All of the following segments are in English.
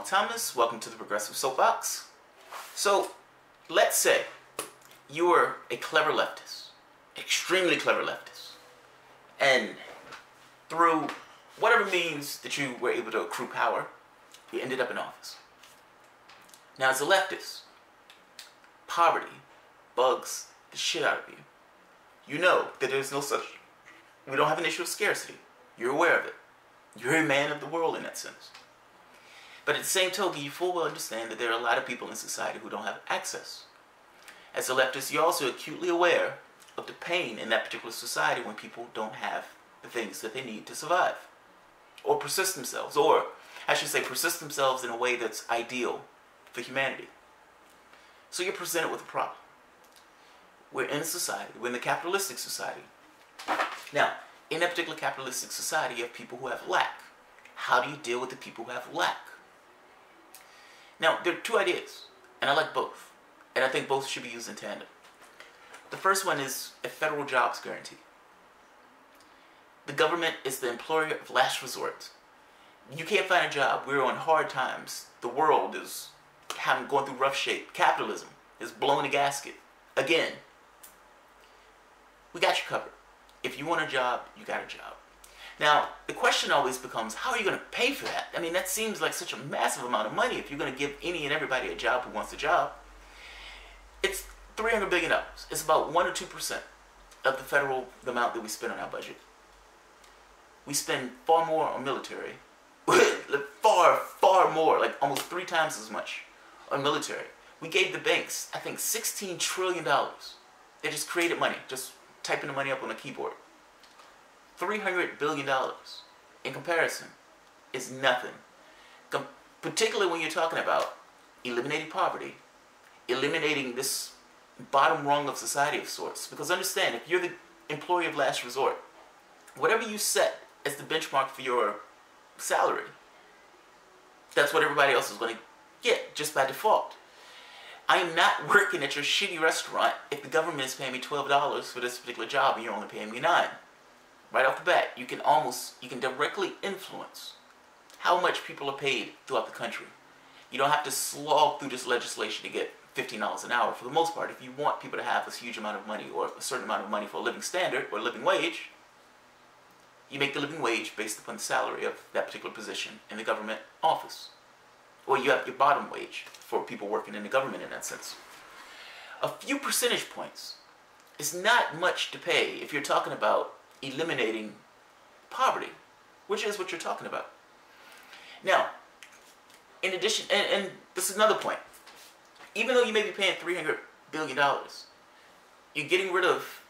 Thomas. Welcome to the Progressive Soapbox. So, let's say you are a clever leftist, extremely clever leftist, and through whatever means that you were able to accrue power, you ended up in office. Now, as a leftist, poverty bugs the shit out of you. You know that there's no such, we don't have an issue of scarcity. You're aware of it. You're a man of the world in that sense. But at the same token, you full well understand that there are a lot of people in society who don't have access. As a leftist, you're also acutely aware of the pain in that particular society when people don't have the things that they need to survive. Or persist themselves, or I should say persist themselves in a way that's ideal for humanity. So you're presented with a problem. We're in a society, we're in the capitalistic society. Now, in that particular capitalistic society, you have people who have lack. How do you deal with the people who have lack? Now, there are two ideas, and I like both. And I think both should be used in tandem. The first one is a federal jobs guarantee. The government is the employer of last resort. You can't find a job. We're on hard times. The world is going through rough shape. Capitalism is blowing a gasket. Again, we got you covered. If you want a job, you got a job. Now, the question always becomes, how are you going to pay for that? I mean, that seems like such a massive amount of money if you're going to give any and everybody a job who wants a job. It's $300 billion. It's about 1 or 2% of the amount that we spend on our budget. We spend far more on military. far more, like almost 3 times as much on military. We gave the banks, I think, $16 trillion. They just created money, just typing the money up on the keyboard. $300 billion in comparison is nothing. Particularly when you're talking about eliminating poverty, eliminating this bottom rung of society of sorts. Because understand, if you're the employee of last resort, whatever you set as the benchmark for your salary, that's what everybody else is going to get just by default. I am not working at your shitty restaurant if the government is paying me $12 for this particular job and you're only paying me $9. Right off the bat, you can directly influence how much people are paid throughout the country. You don't have to slog through this legislation to get $15 an hour. For the most part, if you want people to have this huge amount of money or a certain amount of money for a living standard or a living wage, you make the living wage based upon the salary of that particular position in the government office. Or you have your bottom wage for people working in the government in that sense. A few percentage points is not much to pay if you're talking about eliminating poverty, which is what you're talking about. Now, in addition, and this is another point, even though you may be paying $300 billion, you're getting rid of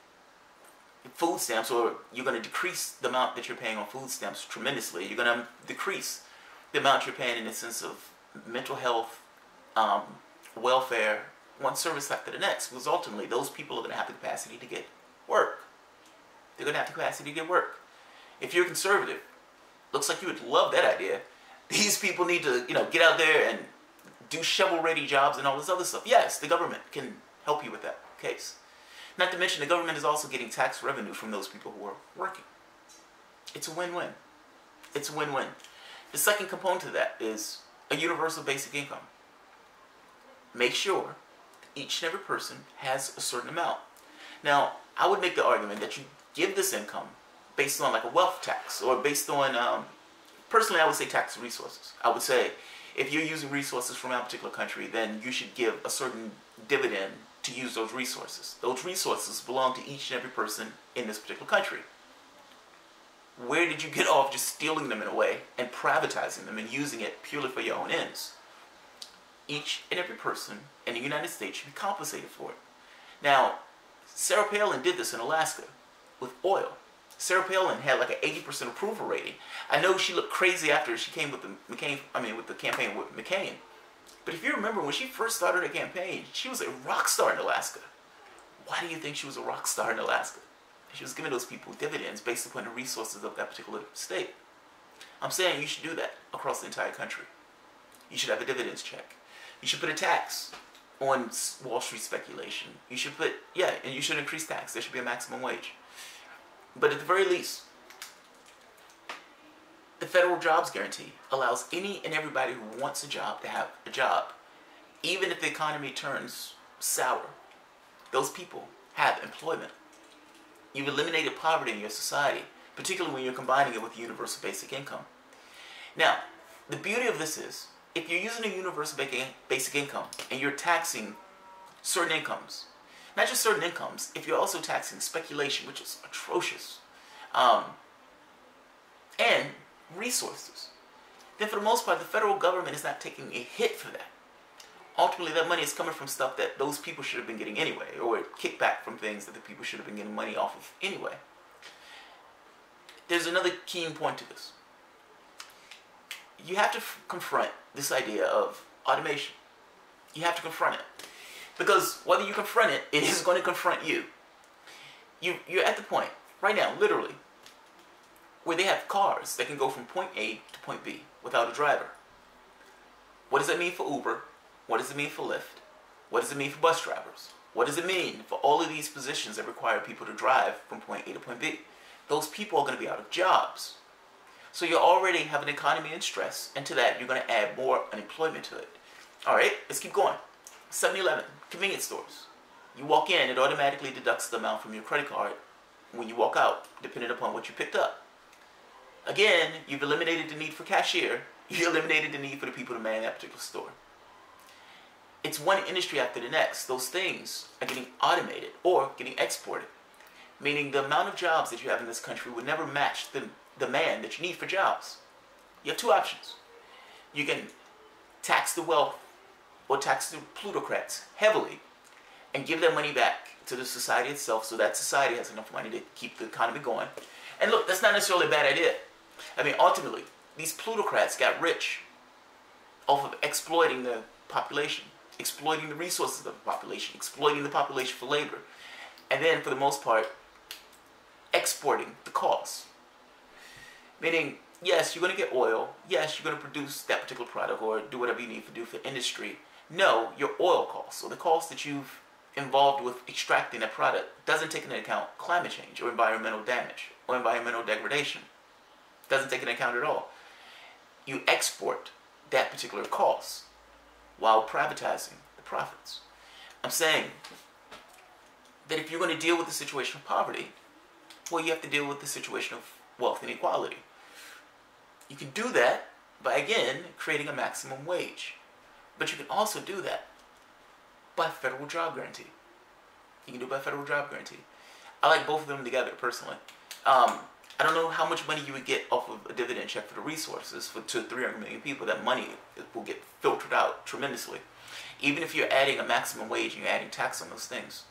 food stamps, or you're going to decrease the amount that you're paying on food stamps tremendously. You're going to decrease the amount you're paying in the sense of mental health, welfare, one service after the next, because ultimately those people are going to have the capacity to get work. They're going to have the capacity to get work. If you're conservative, looks like you would love that idea. These people need to, get out there and do shovel-ready jobs and all this other stuff. Yes, the government can help you with that case. Not to mention the government is also getting tax revenue from those people who are working. It's a win-win. It's a win-win. The second component to that is a universal basic income. Make sure that each and every person has a certain amount. Now, I would make the argument that you give this income based on like a wealth tax, or based on, personally I would say tax resources. I would say if you're using resources from a particular country, then you should give a certain dividend to use those resources. Those resources belong to each and every person in this particular country. Where did you get off just stealing them in a way and privatizing them and using it purely for your own ends? Each and every person in the United States should be compensated for it. Now, Sarah Palin did this in Alaska with oil. Sarah Palin had like an 80% approval rating. I know she looked crazy after she came with the campaign with McCain. But if you remember, when she first started her campaign, she was a rock star in Alaska. Why do you think she was a rock star in Alaska? She was giving those people dividends based upon the resources of that particular state. I'm saying you should do that across the entire country. You should have a dividends check. You should put a tax on Wall Street speculation. You should and you should increase tax. There should be a maximum wage. But at the very least, the The federal jobs guarantee allows any and everybody who wants a job to have a job. Even if the economy turns sour, those people have employment. You've eliminated poverty in your society, particularly when you're combining it with universal basic income. Now, the beauty of this is, if you're using a universal basic income and you're taxing certain incomes, not just certain incomes, if you're also taxing speculation, which is atrocious, and resources, then for the most part, the federal government is not taking a hit for that. Ultimately, that money is coming from stuff that those people should have been getting anyway, or kickback from things that the people should have been getting money off of anyway. There's another keen point to this. You have to confront this idea of automation. You have to confront it. Because whether you confront it, it is going to confront you. You're at the point, right now, literally, where they have cars that can go from point A to point B without a driver. What does that mean for Uber? What does it mean for Lyft? What does it mean for bus drivers? What does it mean for all of these positions that require people to drive from point A to point B? Those people are going to be out of jobs. So you already have an economy in stress, and to that you're going to add more unemployment to it. Alright, let's keep going. 7-Eleven, convenience stores. You walk in, it automatically deducts the amount from your credit card when you walk out, depending upon what you picked up. Again, you've eliminated the need for cashier. You eliminated the need for the people to man that particular store. It's one industry after the next. Those things are getting automated or getting exported, meaning the amount of jobs that you have in this country would never match the demand that you need for jobs. You have two options. You can tax the wealth or tax the plutocrats heavily and give that money back to the society itself so that society has enough money to keep the economy going. And look, that's not necessarily a bad idea. I mean, ultimately, these plutocrats got rich off of exploiting the population, exploiting the resources of the population, exploiting the population for labor, and then, for the most part, exporting the costs. Meaning, yes, you're going to get oil. Yes, you're going to produce that particular product or do whatever you need to do for industry. No, your oil costs, or the cost that you've involved with extracting that product, doesn't take into account climate change or environmental damage or environmental degradation. Doesn't take into account at all. You export that particular cost while privatizing the profits. I'm saying that if you're going to deal with the situation of poverty, well, you have to deal with the situation of wealth inequality. You can do that by, again, creating a maximum wage. But you can also do that by federal job guarantee. You can do it by federal job guarantee. I like both of them together, personally. I don't know how much money you would get off of a dividend check for the resources for 200 to 300 million people. That money will get filtered out tremendously. Even if you're adding a maximum wage and you're adding tax on those things,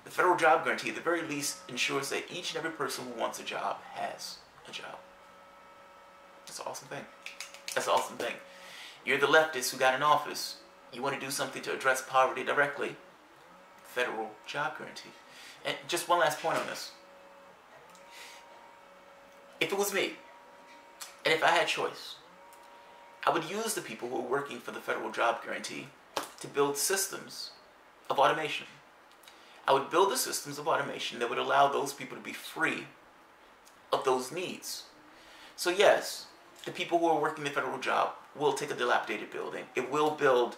the federal job guarantee at the very least ensures that each and every person who wants a job has a job. That's an awesome thing. That's an awesome thing. You're the leftist who got in office. You want to do something to address poverty directly. Federal job guarantee. And just one last point on this. If it was me, and if I had choice, I would use the people who are working for the federal job guarantee to build systems of automation. I would build the systems of automation that would allow those people to be free of those needs. So yes, the people who are working the federal job will take a dilapidated building. It will build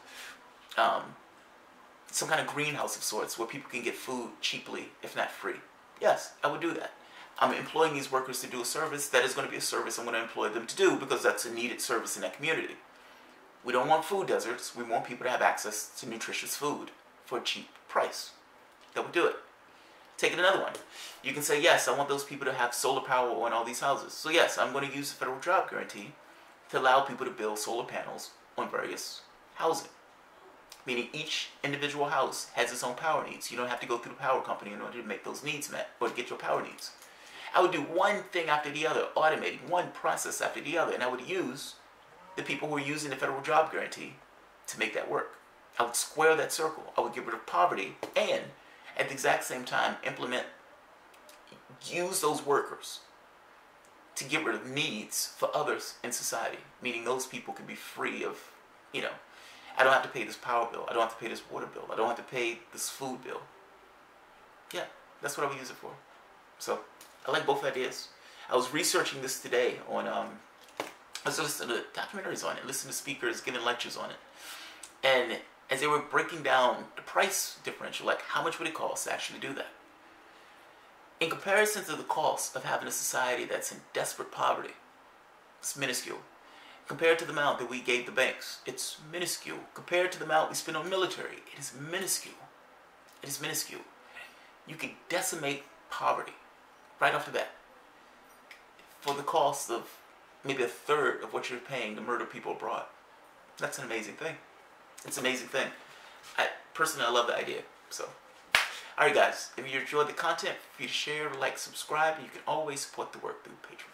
some kind of greenhouse of sorts where people can get food cheaply, if not free. Yes, I would do that. I'm employing these workers to do a service that is going to be a service I'm going to employ them to do because that's a needed service in that community. We don't want food deserts. We want people to have access to nutritious food for a cheap price. That would do it. Take it another one. You can say, yes, I want those people to have solar power on all these houses. So yes, I'm going to use the federal job guarantee to allow people to build solar panels on various housing. Meaning each individual house has its own power needs. You don't have to go through the power company in order to make those needs met or to get your power needs. I would do one thing after the other, automating one process after the other, and I would use the people who are using the federal job guarantee to make that work. I would square that circle. I would get rid of poverty and at the exact same time use those workers to get rid of needs for others in society, meaning those people can be free of, I don't have to pay this power bill, I don't have to pay this water bill, I don't have to pay this food bill. Yeah, that's what I would use it for. So, I like both ideas. I was researching this today on I was listening to documentaries on it, listening to speakers giving lectures on it. And as they were breaking down the price differential, like how much would it cost to actually do that? In comparison to the cost of having a society that's in desperate poverty, it's minuscule. Compared to the amount that we gave the banks, it's minuscule. Compared to the amount we spend on military, it is minuscule. It is minuscule. You can decimate poverty right off the bat for the cost of maybe a third of what you're paying to murder people abroad. That's an amazing thing. It's an amazing thing. Personally, I love the idea. So, alright guys, if you enjoyed the content, feel free to share, like, subscribe, and you can always support the work through Patreon.